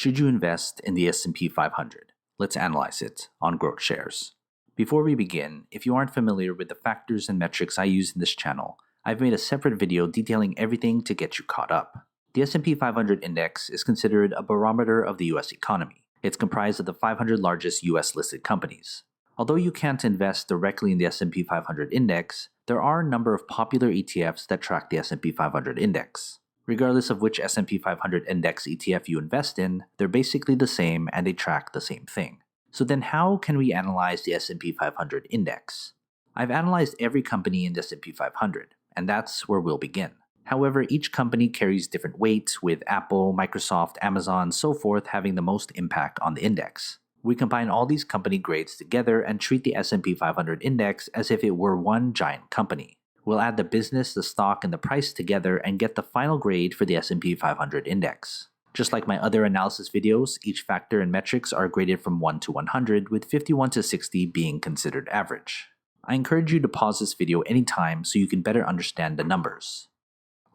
Should you invest in the S&P 500? Let's analyze it on GrowthShares. Before we begin, if you aren't familiar with the factors and metrics I use in this channel, I've made a separate video detailing everything to get you caught up. The S&P 500 index is considered a barometer of the US economy. It's comprised of the 500 largest US listed companies. Although you can't invest directly in the S&P 500 index, there are a number of popular ETFs that track the S&P 500 index. Regardless of which S&P 500 index ETF you invest in, they're basically the same and they track the same thing. So then how can we analyze the S&P 500 index? I've analyzed every company in the S&P 500, and that's where we'll begin. However, each company carries different weights, with Apple, Microsoft, Amazon, so forth having the most impact on the index. We combine all these company grades together and treat the S&P 500 index as if it were one giant company. We'll add the business, the stock, and the price together and get the final grade for the S&P 500 index. Just like my other analysis videos, each factor and metrics are graded from 1 to 100, with 51 to 60 being considered average. I encourage you to pause this video anytime so you can better understand the numbers.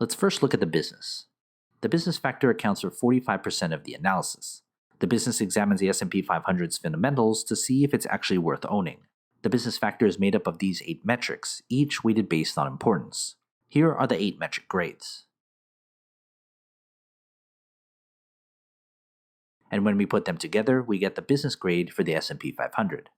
Let's first look at the business. The business factor accounts for 45% of the analysis. The business examines the S&P 500's fundamentals to see if it's actually worth owning. The business factor is made up of these 8 metrics, each weighted based on importance. Here are the 8 metric grades. And when we put them together, we get the business grade for the S&P 500.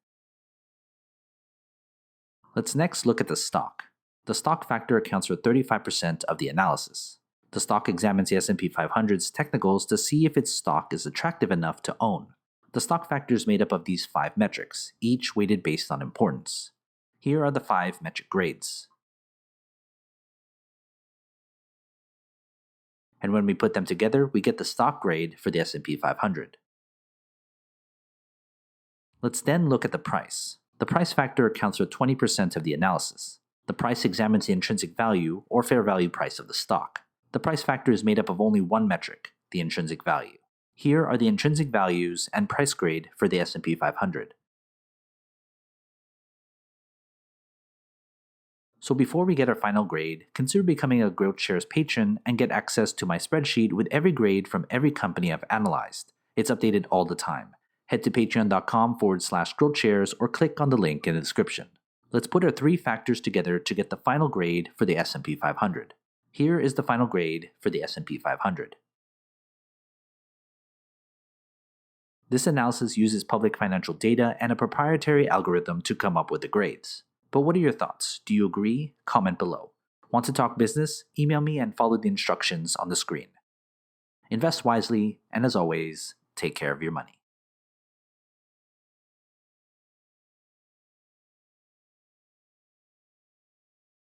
Let's next look at the stock. The stock factor accounts for 35% of the analysis. The stock examines the S&P 500's technicals to see if its stock is attractive enough to own. The stock factor is made up of these 5 metrics, each weighted based on importance. Here are the 5 metric grades. And when we put them together, we get the stock grade for the S&P 500. Let's then look at the price. The price factor accounts for 20% of the analysis. The price examines the intrinsic value, or fair value price of the stock. The price factor is made up of only one metric, the intrinsic value. Here are the intrinsic values and price grade for the S&P 500. So before we get our final grade, consider becoming a GrowthShares patron and get access to my spreadsheet with every grade from every company I've analyzed. It's updated all the time. Head to patreon.com/GrowthShares or click on the link in the description. Let's put our 3 factors together to get the final grade for the S&P 500. Here is the final grade for the S&P 500. This analysis uses public financial data and a proprietary algorithm to come up with the grades. But what are your thoughts? Do you agree? Comment below. Want to talk business? Email me and follow the instructions on the screen. Invest wisely, and as always, take care of your money.